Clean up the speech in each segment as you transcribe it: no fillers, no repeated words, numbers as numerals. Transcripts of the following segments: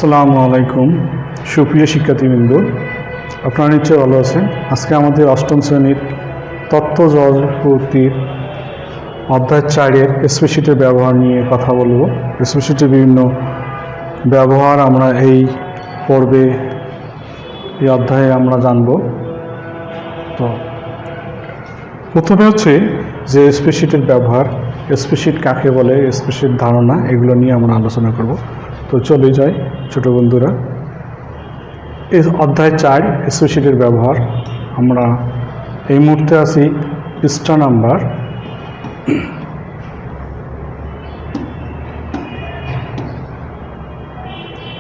আসসালামু আলাইকুম সুপ্রিয় শিক্ষার্থীবৃন্দ, আপনারা নিশ্চয়ই ভালো আছেন। আজকে আমাদের অষ্টম শ্রেণীর তথ্য জগৎপত্তির অধ্যায় 4-এর স্প্রেডশিটের ব্যবহার নিয়ে কথা বলব। স্প্রেডশিটের বিভিন্ন ব্যবহার আমরা এই পর্বে এই অধ্যায়ে আমরা জানব। তো প্রথমে হচ্ছে যে স্প্রেডশিটের ব্যবহার, স্প্রেডশিট কাকে বলে, স্প্রেডশিট ধারণা, এগুলো নিয়ে আমরা আলোচনা করব। তো চলে যাই ছোট বন্ধুরা, এই অধ্যায় 4 স্প্রেডশিটের ব্যবহার। আমরা এই মুহূর্তে আছি পৃষ্ঠা নাম্বার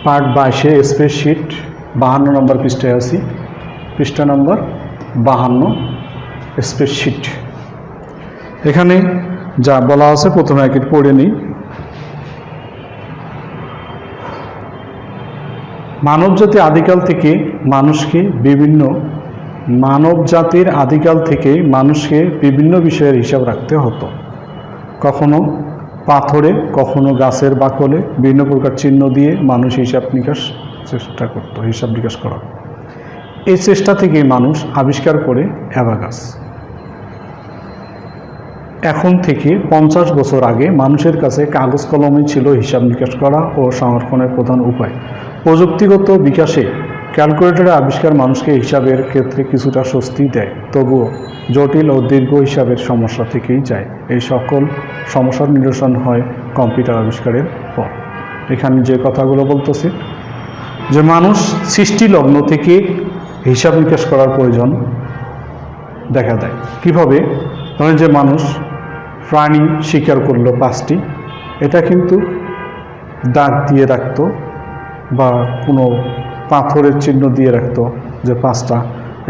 22 স্প্রেডশিট 52 নম্বর পৃষ্ঠায় আছি। পৃষ্ঠা নম্বর 52 স্প্রেডশিট। এখানে যা বলা আছে প্রথমে একে পড়ে নিই। মানবজাতির আদিকাল থেকে মানুষকে বিভিন্ন বিষয়ের হিসাব রাখতে হতো। কখনো পাথরে, কখনো গাছের বাকলে বিভিন্ন প্রকার চিহ্ন দিয়ে মানুষ হিসাব নিকাশ করা। এই চেষ্টা থেকে মানুষ আবিষ্কার করে অ্যাবাকাস। এখন থেকে 50 বছর আগে মানুষের কাছে কাগজ কলমই ছিল হিসাব নিকাশ করা ও সংরক্ষণের প্রধান উপায়। প্রযুক্তিগত বিকাশে ক্যালকুলেটরের আবিষ্কার মানুষকে হিসাবের ক্ষেত্রে কিছুটা স্বস্তি দেয়, তবুও জটিল ও দীর্ঘ হিসাবের সমস্যা থেকেই যায়। এই সকল সমস্যার নিরসন হয় কম্পিউটার আবিষ্কারের পর। এখানে যে কথাগুলো বলতেছি, যে মানুষ সৃষ্টি লগ্ন থেকে হিসাব নিকাশ করার প্রয়োজন দেখা দেয়। কিভাবে? ধরেন যে মানুষ প্রাণী শিকার করলো 5টি, এটা কিন্তু দাগ দিয়ে রাখতো বা কোনো পাথরের চিহ্ন দিয়ে রাখতো যে 5টা,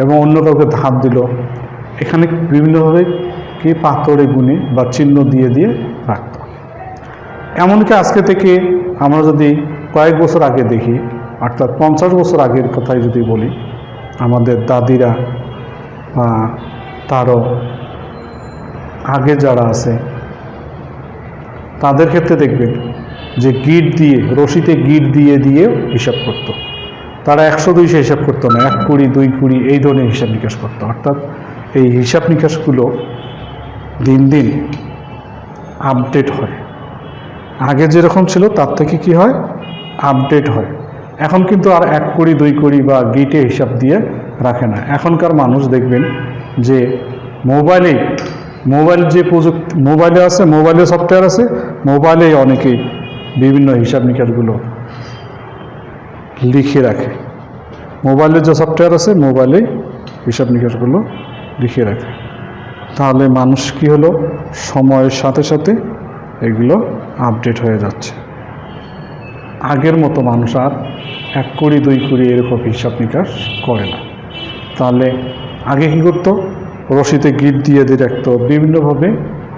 এবং অন্য কাউকে ধাপ দিল, এখানে বিভিন্নভাবে কি পাথরে গুণে বা চিহ্ন দিয়ে দিয়ে রাখত। এমনকি আজকে থেকে আমরা যদি কয়েক বছর আগে দেখি, অর্থাৎ 50 বছর আগের কথাই যদি বলি, আমাদের দাদিরা বা তারও আগে যারা আছে তাদের ক্ষেত্রে দেখবেন যে গিট দিয়ে, রশিতে গিট দিয়ে দিয়ে হিসাব করত। তারা 100-200 হিসাব করতো না, 1 কুড়ি 2 কুড়ি এই ধরনের হিসাব নিকাশ করতো। অর্থাৎ এই হিসাব নিকাশগুলো দিন দিন আপডেট হয়। আগে যেরকম ছিল তার থেকে কি হয়, আপডেট হয়। এখন কিন্তু আর 1 কুড়ি 2 কুড়ি বা গিটে হিসাব দিয়ে রাখে না। এখনকার মানুষ দেখবেন যে মোবাইল যে প্রযুক্তি মোবাইলে আছে, মোবাইলে সফটওয়্যার আছে, মোবাইলেই অনেকেই বিভিন্ন হিসাব নিকাশগুলো লিখে রাখে। মোবাইলের যে সফটওয়্যার আছে, মোবাইলেই হিসাব নিকাশগুলো লিখে রাখে। তাহলে মানুষ কি হলো, সময়ের সাথে সাথে এগুলো আপডেট হয়ে যাচ্ছে। আগের মতো মানুষ আর 1 কুড়ি 2 কুড়ি এরকম হিসাব নিকাশ করে না। তাহলে আগে কী করতো, রশিতে গিট দিয়ে দিয়ে রাখতো, বিভিন্নভাবে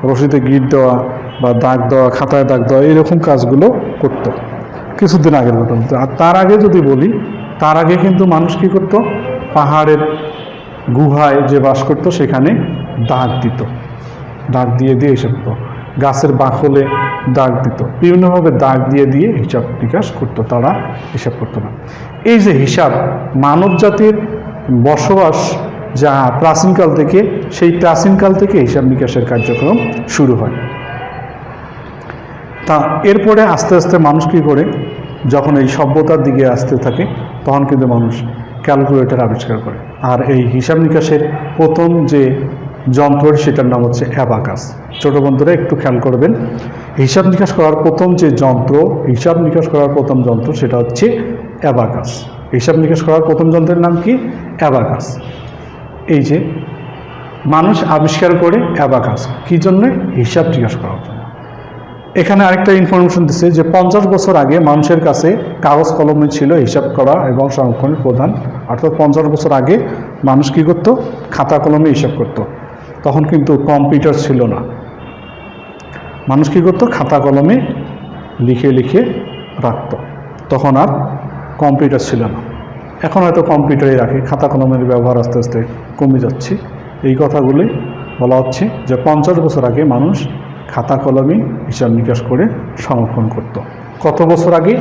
রশিতে গিট দেওয়া বা দাগ দেওয়া, খাতায় দাগ দেওয়া, এরকম কাজগুলো করতো কিছুদিন আগের ঘটনা। আর তার আগে যদি বলি, তার আগে কিন্তু মানুষ কী করতো, পাহাড়ের গুহায় যে বাস করতো সেখানে দাগ দিত, দাগ দিয়ে দিয়ে হিসাব করতো, গাছের বাকলে দাগ দিত, বিভিন্নভাবে দাগ দিয়ে দিয়ে হিসাব নিকাশ করতো, তারা হিসাব করতো না। এই যে হিসাব, মানব জাতির বসবাস যা প্রাচীনকাল থেকে, সেই প্রাচীনকাল থেকে হিসাব নিকাশের কার্যক্রম শুরু হয়। তা এরপরে আস্তে আস্তে মানুষ কী করে, যখন এই সভ্যতার দিকে আসতে থাকে, তখন কিন্তু মানুষ ক্যালকুলেটর আবিষ্কার করে। আর এই হিসাব নিকাশের প্রথম যে যন্ত্র, সেটার নাম হচ্ছে অ্যাবাকাস। ছোটো বন্ধুরা একটু খেয়াল করবেন, হিসাব নিকাশ করার প্রথম যে যন্ত্র, হিসাব নিকাশ করার প্রথম যন্ত্র, সেটা হচ্ছে অ্যাবাকাস। হিসাব নিকাশ করার প্রথম যন্ত্রের নাম কি? অ্যাবাকাস। এই যে মানুষ আবিষ্কার করে অ্যাবাকাস, কী জন্যে? হিসাব নিকাশ করার জন্য। এখানে আরেকটা ইনফরমেশন দিচ্ছে যে 50 বছর আগে মানুষের কাছে কাগজ কলমে ছিল হিসাব করা এবং সংরক্ষণের প্রধান। অর্থাৎ 50 বছর আগে মানুষ কী করতো, খাতা কলমে হিসাব করত। তখন কিন্তু কম্পিউটার ছিল না। মানুষ কী করতো, খাতা কলমে লিখে লিখে রাখত। তখন আর কম্পিউটার ছিল না। এখন হয়তো কম্পিউটারে রাখে, খাতা কলমের ব্যবহার আস্তে আস্তে কমে যাচ্ছে। এই কথাগুলি বলা হচ্ছে যে 50 বছর আগে মানুষ খাতা কলমে হিসাব নিকাশ করে সংরক্ষণ করত। কত বছর আগে?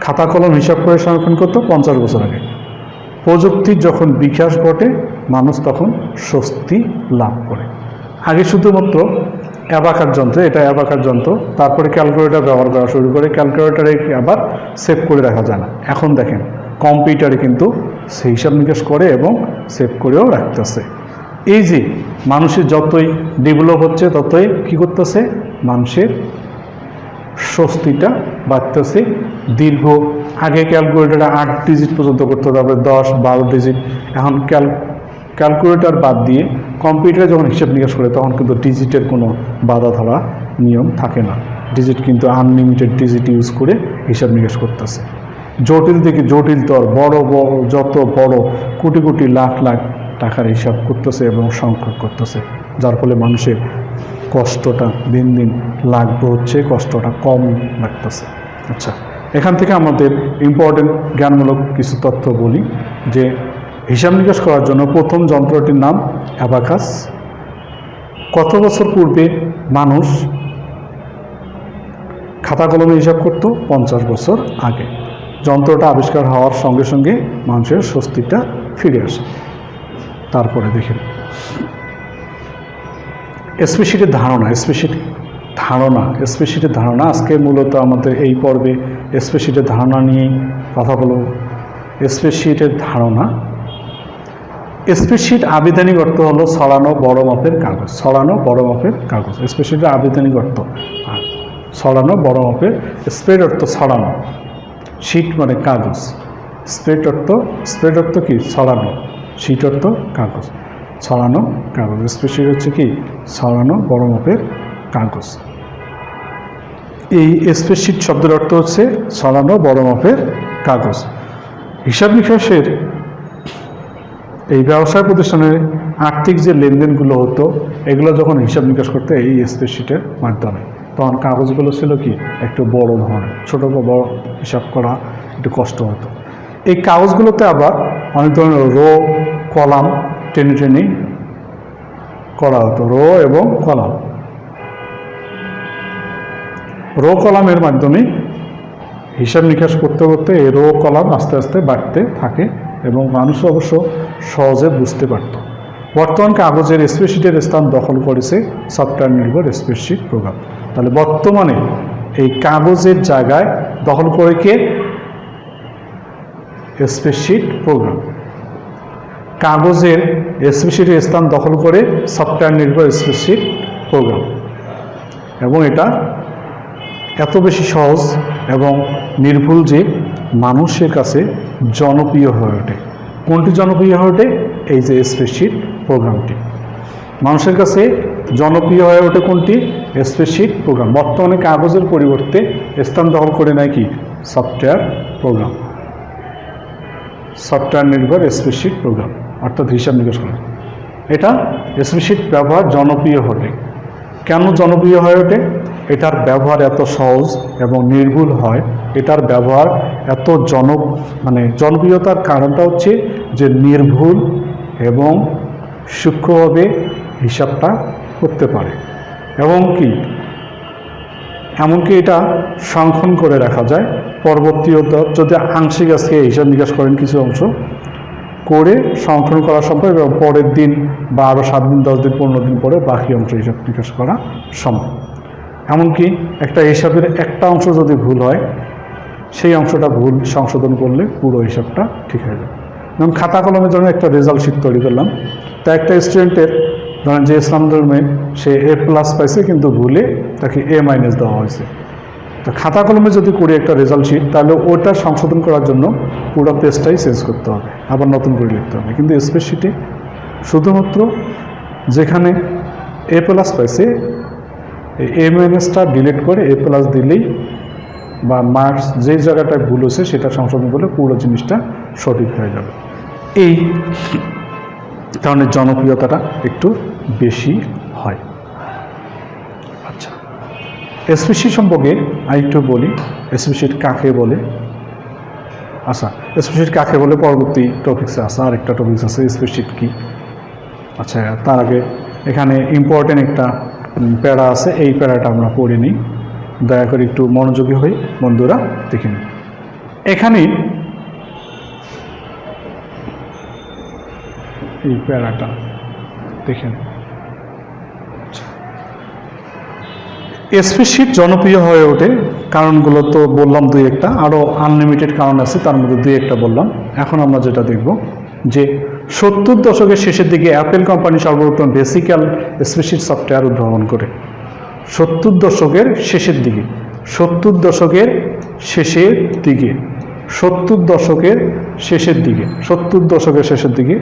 খাতা কলম হিসাব করে সংরক্ষণ করতো 50 বছর আগে। প্রযুক্তির যখন বিকাশ ঘটে মানুষ তখন স্বস্তি লাভ করে। আগে শুধুমাত্র অ্যাবাকার যন্ত্র, এটা অ্যাবাকার যন্ত্র, তারপরে ক্যালকুলেটর ব্যবহার করা শুরু করে, ক্যালকুলেটরে আবার সেভ করে রাখা যায় না। এখন দেখেন কম্পিউটারে কিন্তু সে হিসাব নিকাশ করে এবং সেভ করেও রাখতেছে। এই যে মানুষের যতই ডেভেলপ হচ্ছে ততই কী করতেছে, মানুষের স্বস্তিটা বাড়তেছে। দীর্ঘ আগে ক্যালকুলেটারে 8 ডিজিট পর্যন্ত করতে, তারপরে 10, 12 ডিজিট। এখন ক্যালকুলেটর বাদ দিয়ে কম্পিউটারে যখন হিসাব নিকাশ করে তখন কিন্তু ডিজিটের কোনো বাধা ধরা নিয়ম থাকে না। ডিজিট কিন্তু আনলিমিটেড ডিজিট ইউজ করে হিসাব নিকাশ করতেছে। জটিল থেকে জটিলতর বড় বড় যত বড় কোটি কোটি লাখ লাখ টাকার হিসাব করতেছে এবং সংখ্যক করতেছে, যার ফলে মানুষের কষ্টটা দিন দিন লাঘব হচ্ছে, কষ্টটা কম লাগতেছে। আচ্ছা, এখান থেকে আমাদের ইম্পর্টেন্ট জ্ঞানমূলক কিছু তথ্য বলি যে হিসাব নিকাশ করার জন্য প্রথম যন্ত্রটির নাম অ্যাবাকাস। কত বছর পূর্বে মানুষ খাতা কলমে হিসাব করত? 50 বছর আগে। যন্ত্রটা আবিষ্কার হওয়ার সঙ্গে সঙ্গে মানুষের স্বস্তিটা ফিরে আসে। তারপরে দেখেন স্প্রেডশিটের ধারণা। আজকে মূলত আমাদের এই পর্বে স্প্রেডশিটের ধারণা নিয়েই কথা বলব। স্প্রেডশিটের ধারণা, স্প্রেডশিট আবিধানিক অর্থ হলো ছড়ানো বড় মাপের কাগজ। স্প্রেডশিটের আবিধানিক অর্থ ছড়ানো বড় মাপের, স্প্রেড অর্থ ছড়ানো, শিট মানে কাগজ, স্প্রেড অর্থ কি ছড়ানো, শিট অর্থ কাগজ, ছড়ানো কাগজ। স্প্রেডশিট হচ্ছে কি ছড়ানো বড় মাপের কাগজ। এই স্প্রেডশিট শব্দের অর্থ হচ্ছে ছড়ানো বড় মাপের কাগজ। হিসাব নিকাশের এই ব্যবসায় প্রতিষ্ঠানের আর্থিক যে লেনদেনগুলো হতো এগুলো যখন হিসাব নিকাশ করতে এই স্প্রেডশিটের মাধ্যমে, তখন কাগজগুলো ছিল কি একটু বড় ধরনের, ছোটো বড় হিসাব করা একটু কষ্ট হতো। এই কাগজগুলোতে আবার অনেক ধরনের রো কলাম টেনে করা হতো, রো এবং কলাম। রো কলামের মাধ্যমে হিসাব নিকাশ করতে করতে এই রো কলাম আস্তে আস্তে বাড়তে থাকে এবং মানুষ অবশ্য সহজে বুঝতে পারত। বর্তমান কাগজের স্প্রেডশিটের স্থান দখল করেছে সফটওয়্যার নির্ভর স্প্রেডশিট প্রোগ্রাম। তাহলে বর্তমানে এই কাগজের জায়গায় দখল করে কে? Spreadsheet programme. কাগজের স্প্রেডশিটের স্থান দখল করে সফটওয়্যার নির্ভর স্প্রেডশিট প্রোগ্রাম, এবং এটা এত বেশি সহজ এবং নির্ভুল যে মানুষের কাছে জনপ্রিয় হয়ে ওঠে। কোনটি জনপ্রিয় হয়ে ওঠে? এই যে স্প্রেডশিট প্রোগ্রামটি মানুষের কাছে জনপ্রিয় হয়ে ওঠে। কোনটি? Spreadsheet programme. বর্তমানে কাগজের পরিবর্তে স্থান দখল করে নেয় কি? সফটওয়্যার প্রোগ্রাম, সফটওয়্যার নির্ভর স্প্রেডশিট প্রোগ্রাম, অর্থাৎ হিসাব নিকাশ করে। এটা স্প্রেডশিট ব্যবহার জনপ্রিয় ওঠে। কেন জনপ্রিয় হয়ে ওঠে? এটার ব্যবহার এত সহজ এবং নির্ভুল হয়। এটার ব্যবহার এত জনপ্রিয়তার কারণটা হচ্ছে যে নির্ভুল এবং সূক্ষ্মভাবে হিসাবটা করতে পারে, এবং কি এমনকি এটা সংরক্ষণ করে রাখা যায়। পরবর্তীত যদি আংশিক আজকে হিসাব নিকাশ করেন কিছু অংশ করে সংরক্ষণ করা সম্ভব, এবং পরের দিন বা আরও 7 দিন 10 দিন 15 দিন পরে বাকি অংশ হিসাব নিকাশ করা সম্ভব। এমনকি একটা হিসাবের একটা অংশ যদি ভুল হয় সেই অংশটা ভুল সংশোধন করলে পুরো হিসাবটা ঠিক হয়ে যাবে। যেমন খাতা কলমের জন্য একটা রেজাল্ট শিট তৈরি করলাম, তা একটা স্টুডেন্টের ধরেন যে ইসলাম ধর্মে সে A+ পাইছে কিন্তু ভুলে তাকে A- দেওয়া হয়েছে। তো খাতা কলমে যদি করি একটা রেজাল্ট শিট, তাহলে ওটা সংশোধন করার জন্য পুরো পেজটাই চেঞ্জ করতে হবে, আবার নতুন করে লিখতে হবে। কিন্তু স্প্রেডশিটে শুধুমাত্র যেখানে A+ পাইছে A- ডিলিট করে A+ দিলেই বা মার্কস যে জায়গাটায় ভুল হয়েছে সেটা সংশোধন করলে পুরো জিনিসটা সঠিক হয়ে যাবে। এই কারণে জনপ্রিয়তাটা একটু বেশি হয়। আচ্ছা, স্প্রেডশিট সম্পর্কে আরেকটু বলি। স্প্রেডশিট কাকে বলে? আচ্ছা, স্প্রেডশিট কাকে বলে পরবর্তী টপিক্সে আসা, আরেকটা টপিক্স আছে স্প্রেডশিট কি। আচ্ছা, তার আগে এখানে ইম্পর্টেন্ট একটা প্যারা আছে, এই প্যারাটা আমরা পড়ে নিই। দয়া করে একটু মনোযোগী হই বন্ধুরা, দেখে নিন। এখানে এই প্যারাটা দেখেন, স্প্রেডশিট জনপ্রিয় হয়ে ওঠে কারণগুলো তো বললাম দুই একটা, আরও আনলিমিটেড কারণ আছে, তার মধ্যে দুই একটা বললাম। এখন আমরা যেটা দেখব যে 70 দশকের শেষের দিকে অ্যাপেল কোম্পানি সর্বপ্রথম বেসিক্যাল স্প্রেডশিট সফটওয়্যার উদ্ভাবন করে। 70 দশকের শেষের দিকে, 70 দশকের শেষের দিকে, 70 দশকের শেষের দিকে, 70 দশকের শেষের দিকে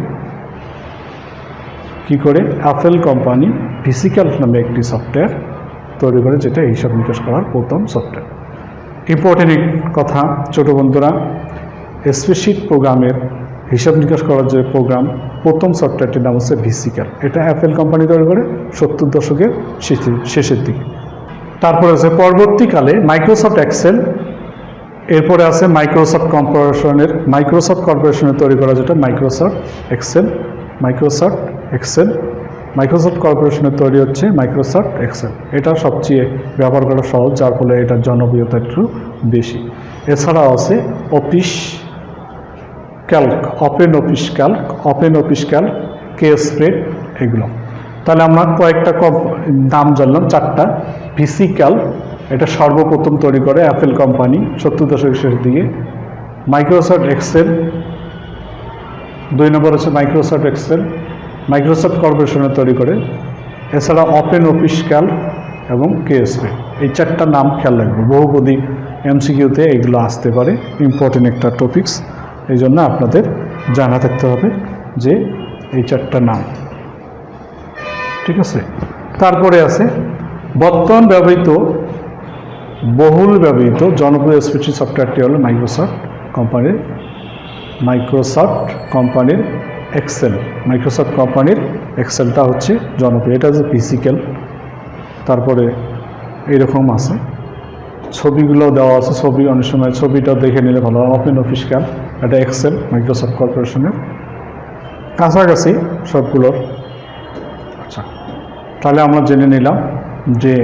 কি করে অ্যাপেল কোম্পানি ভিসিক্যাল নামে একটি সফটওয়্যার তৈরি করে, যেটা হিসাব নিকাশ করার প্রথম সফটওয়্যার। ইম্পর্টেন্ট কথা ছোটো বন্ধুরা, স্প্রেডশিট প্রোগ্রামের হিসাব নিকাশ করার যে প্রোগ্রাম, প্রথম সফটওয়্যারটির নাম হচ্ছে ভিসিক্যাল। এটা অ্যাপেল কোম্পানি তৈরি করে 70 দশকের শেষের দিকে। তারপরে আছে পরবর্তীকালে মাইক্রোসফট এক্সেল, এরপরে আছে মাইক্রোসফট কর্পোরেশনের তৈরি করা যেটা মাইক্রোসফট এক্সেল। মাইক্রোসফট কর্পোরেশনের তৈরি হচ্ছে মাইক্রোসফট এক্সেল। এটা সবচেয়ে ব্যবহার করা সহজ, যার ফলে এটার জনপ্রিয়তা একটু বেশি। এছাড়াও আছে office calc, open office calc, KSpread, এগুলো। তাহলে আমরা কয়েকটা নাম জানলাম, 4টা। ভিসিক্যাল, এটা সর্বপ্রথম তৈরি করে অ্যাপেল কোম্পানি 70 দশকের শেষের দিকে। মাইক্রোসফট এক্সেল, 2 নম্বর হচ্ছে মাইক্রোসফট এক্সেল, মাইক্রোসফট কর্পোরেশনের তৈরি করে। এছাড়া ওপেন অফিস ক্যালক এবং কেএসপি, এই 4টা নাম খেয়াল রাখবে, বহুপদী এমসিকিউতে এগুলো আসতে পারে, ইম্পর্টেন্ট একটা টপিকস, এই জন্য আপনাদের জানা থাকতে হবে যে এই 4টা নাম, ঠিক আছে। তারপরে আছে বর্তমান বহুল ব্যবহৃত জনপ্রিয় স্প্রেডশিট সফটওয়্যারটি হলো মাইক্রোসফট কোম্পানির এক্সেল। মাইক্রোসফট কোম্পানির এক্সেলটা হচ্ছে জনপ্রিয়, এটা হচ্ছে ভিসিক্যাল। তারপরে এইরকম আছে, ছবিগুলো দেওয়া আছে, ছবি অনেক সময় ছবিটা দেখে নিলে ভালো। ওপেন অফিস ক্যালক, এটা এক্সেল মাইক্রোসফট কর্পোরেশনের, কাছাকাছি সবগুলোর। আচ্ছা, তাহলে আমরা জেনে নিলাম যে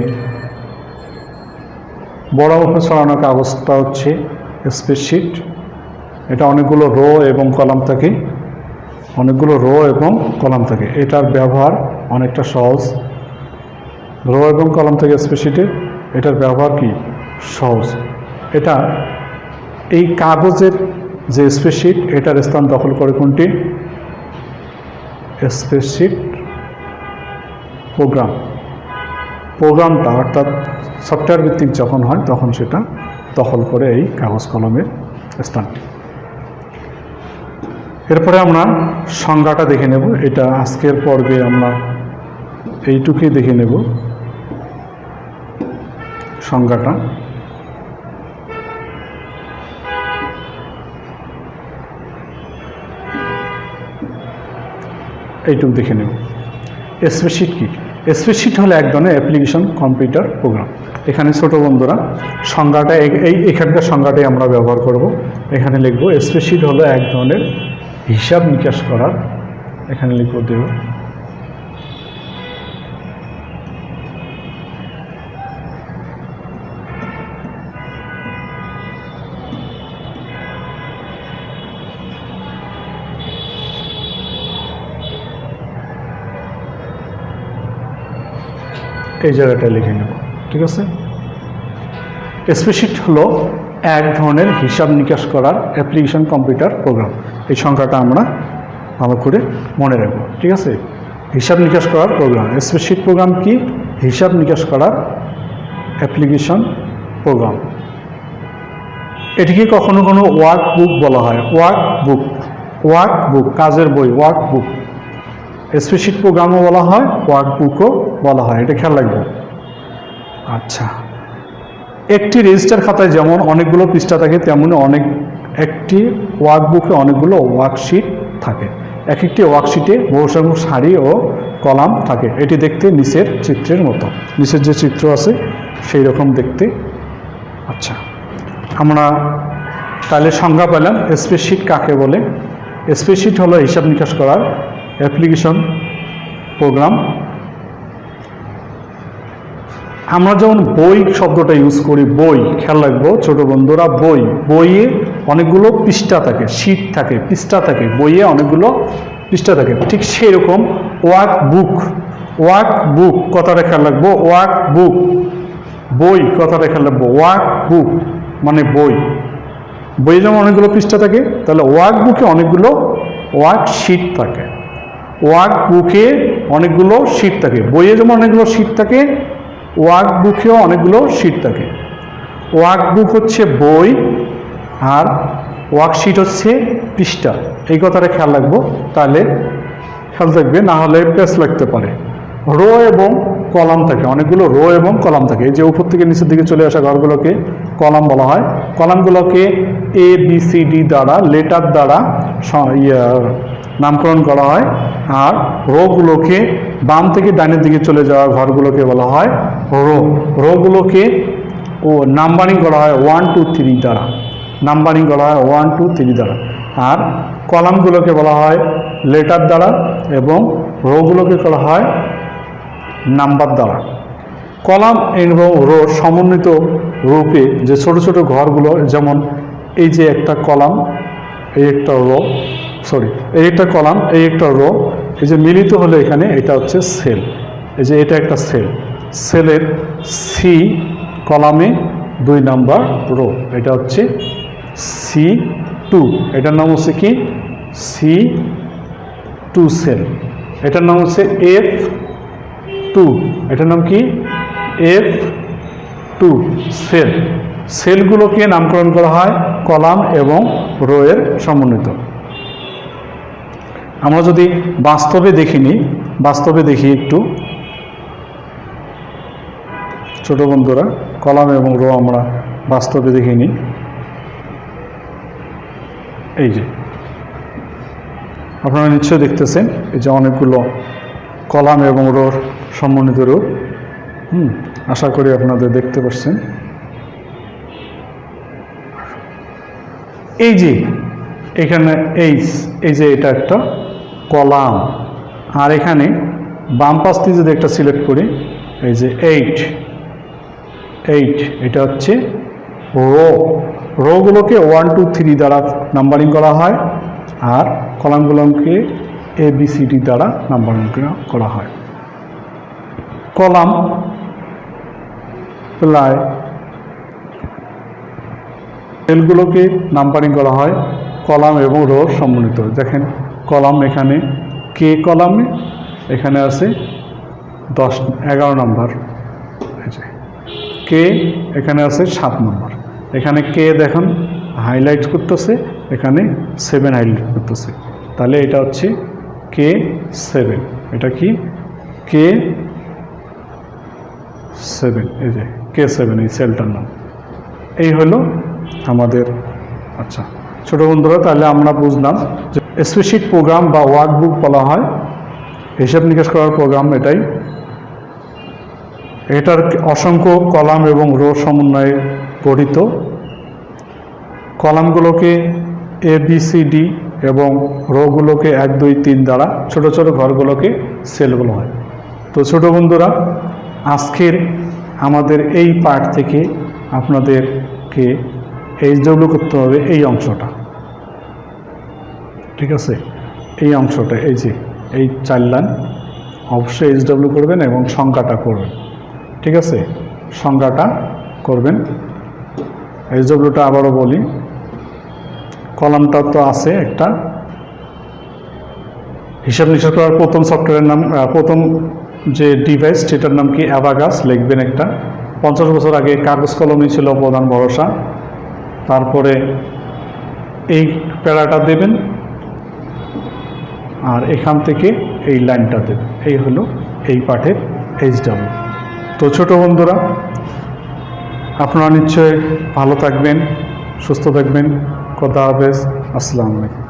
বড় মুখে ছড়ানো কাগজটা হচ্ছে স্প্রেডশিট। এটা অনেকগুলো রো এবং কলাম থাকে, এটার ব্যবহার অনেকটা সহজ। রো এবং কলাম থাকে স্প্রেডশিটের, এটার ব্যবহার কি সহজ। এটা এই কাগজের যে স্প্রেডশিট, এটার স্থান দখল করে কোনটি? স্প্রেডশিট প্রোগ্রামটা, অর্থাৎ সফটওয়্যার ভিত্তিক যখন হয় তখন সেটা দখল করে এই কাগজ কলমের স্থানটি। এরপরে আমরা সংজ্ঞাটা দেখে নেব, এটা আজকের পর্বে আমরা এইটুকুই দেখে নেব সংজ্ঞাটা। এইটুকু দেখে নেব। স্প্রেডশিট কি? স্প্রেডশিট হলো এক ধরনের অ্যাপ্লিকেশন কম্পিউটার প্রোগ্রাম। এখানে ছোট বন্ধুরা সংজ্ঞাটা, এখানকার সংজ্ঞাটাই আমরা ব্যবহার করব। এখানে লিখব স্প্রেডশিট হলো এক ধরনের হিসাব নিকাশ করার, এখানে লিখব দেব এই জায়গাটা লিখে নেব, ঠিক আছে। স্প্রেডশিট হলো এক ধরনের হিসাব নিকাশ করার অ্যাপ্লিকেশন কম্পিউটার প্রোগ্রাম। এই সংখ্যাটা আমরা ভালো করে মনে রাখবো, ঠিক আছে। হিসাব নিকাশ করার প্রোগ্রাম, স্প্রেডশিট প্রোগ্রাম কি? হিসাব নিকাশ করার অ্যাপ্লিকেশন প্রোগ্রাম। এটিকে কখনো কোনো ওয়ার্কবুক বলা হয়, ওয়ার্কবুক কাজের বই, ওয়ার্কবুক। স্প্রেডশিট প্রোগ্রামও বলা হয়, ওয়ার্কবুকও বলা হয়, এটা খেয়াল রাখবো। আচ্ছা, একটি রেজিস্টার খাতায় যেমন অনেকগুলো পৃষ্ঠা থাকে, তেমনি একটি ওয়ার্কবুকে অনেকগুলো ওয়ার্কশিট থাকে। এক একটি ওয়ার্কশিটে বহু সংখ্যক সারি ও কলাম থাকে। এটি দেখতে নিচের চিত্রের মতো, নিচের যে চিত্র আছে সেই রকম দেখতে। আচ্ছা, আমরা তাহলে সংজ্ঞা পেলাম স্প্রেডশিট কাকে বলে। স্প্রেডশিট হলো হিসাব নিকাশ করার অ্যাপ্লিকেশন প্রোগ্রাম। আমরা যেমন বই শব্দটা ইউজ করি, বই, খেয়াল রাখবো ছোট বন্ধুরা, বইয়ে অনেকগুলো পৃষ্ঠা থাকে, শীট থাকে, পৃষ্ঠা থাকে, বইয়ে অনেকগুলো পৃষ্ঠা থাকে। ঠিক সেই রকম ওয়ার্ক বুক কথাটা খেয়াল রাখবো। ওয়ার্ক বুক বই কথাটা খেয়াল রাখবো। ওয়ার্ক বুক মানে বই। বইয়ে যেমন অনেকগুলো পৃষ্ঠা থাকে, তাহলে ওয়ার্ক বুকে অনেকগুলো ওয়ার্কশিট থাকে। ওয়ার্ক বুকে অনেকগুলো শীট থাকে। বইয়ে যেমন অনেকগুলো শীট থাকে, ওয়ার্ক বুকেও অনেকগুলো শীট থাকে। ওয়ার্ক বুক হচ্ছে বই আর ওয়ার্কশিট হচ্ছে পৃষ্ঠা। এই কথাটা খেয়াল রাখবো, তাহলে খেয়াল থাকবে, না হলে পেজ লাগতে পারে। রো এবং কলাম থাকে, অনেকগুলো রো এবং কলাম থাকে। এই যে উপর থেকে নিচের দিকে চলে আসা ঘরগুলোকে কলাম বলা হয়। কলামগুলোকে এ বি সি ডি দ্বারা, লেটার দ্বারা নামকরণ করা হয়। আর রোগুলোকে বাম থেকে ডানের দিকে চলে যাওয়া ঘরগুলোকে বলা হয় রো। রোগুলোকে নাম্বারিং করা হয় 1 2 3 দ্বারা। নাম্বারিং করা হয় 1 2 3 দ্বারা। আর কলামগুলোকে বলা হয় লেটার দ্বারা এবং রোগুলোকে করা হয় নাম্বার দ্বারা। কলাম এবং রো সমন্বিত রূপে যে ছোট ছোট ঘরগুলো, যেমন এই যে একটা কলাম, এই একটা রো, এই একটা কলাম, এই একটা রো, এই যে মিলিত হলে এখানে এটা হচ্ছে সেল। এই যে এটা একটা সেল, সেলের সি কলামে 2 নাম্বার রো, এটা হচ্ছে C2। এটার নাম হচ্ছে কি C2 সেল। এটার নাম হচ্ছে F2। এটার নাম কি F2 সেল। সেলগুলোকে নামকরণ করা হয় কলাম এবং রো এর সমন্বিত। আমরা যদি বাস্তবে দেখি একটু ছোট বন্ধুরা, কলাম এবং রো আমরা বাস্তবে দেখিনি। এই যে আপনারা নিশ্চয়ই দেখতেছেন, এই যে অনেকগুলো কলাম এবং রোর সমন্বিত রূপ। আশা করি আপনাদের দেখতে পাচ্ছেন। এই যে এখানে এই যে এটা একটা কলাম, আর এখানে বাম পাশ দিয়ে যদি একটা সিলেক্ট করি, এই যে 8 এটা হচ্ছে রো। রোগুলোকে 1 2 3 দ্বারা নাম্বারিং করা হয় আর কলামগুলোকে ABCD দ্বারা নাম্বারিং করা হয়। কলাম প্রায় সেলগুলোকে নাম্বারিং করা হয় কলাম এবং রো সমন্বিত। দেখেন কলাম এখানে কে কলামে এখানে আছে 11 নম্বর, কে এখানে আছে 7 নম্বর। এখানে কে দেখুন হাইলাইট করতেছে, এখানে 7 হাইলাইট করতেছে, তাহলে এটা হচ্ছে K7। এটা কি K7, এই যে K7 এই সেলটার নাম। এই হলো আমাদের। আচ্ছা ছোট বন্ধুরা, তাহলে আমরা বুঝলাম যে স্প্রেডশিট প্রোগ্রাম বা ওয়ার্কবুক বলা হয় হিসাব নিকাশ করার প্রোগ্রাম। এটার অসংখ্য কলাম এবং রো সমন্বয়ে গঠিত। কলামগুলোকে ABCD এবং রোগুলোকে 1 2 3 দ্বারা, ছোট ছোট ঘরগুলোকে সেল বলা হয়। তো ছোট বন্ধুরা, আজকের আমাদের এই পার্ট থেকে আপনাদেরকে HW করতে হবে এই অংশটা, ঠিক আছে? এই অংশটা, এই যে এই 4 লাইন অবশ্যই HW করবেন এবং সংখ্যাটা করবেন, ঠিক আছে? সংখ্যাটা করবেন। HWটা আবারও বলি, কলামটা তো আছে একটা, হিসাব নিকাশ করার প্রথম সফটওয়্যারের নাম, প্রথম যে ডিভাইস সেটার নাম কি অ্যাবাকাস লিখবেন একটা। 50 বছর আগে কাগজ কলমই ছিল প্রধান ভরসা। তারপরে এই প্যারাটা দেবেন আর এখান থেকে এই লাইনটা দেবেন। এই হলো এই পাঠের HW। তো ছোট বন্ধুরা, আপনারা নিশ্চয়ই ভালো থাকবেন, সুস্থ থাকবেন। খোদা হাফেজ, আসসালামু আলাইকুম।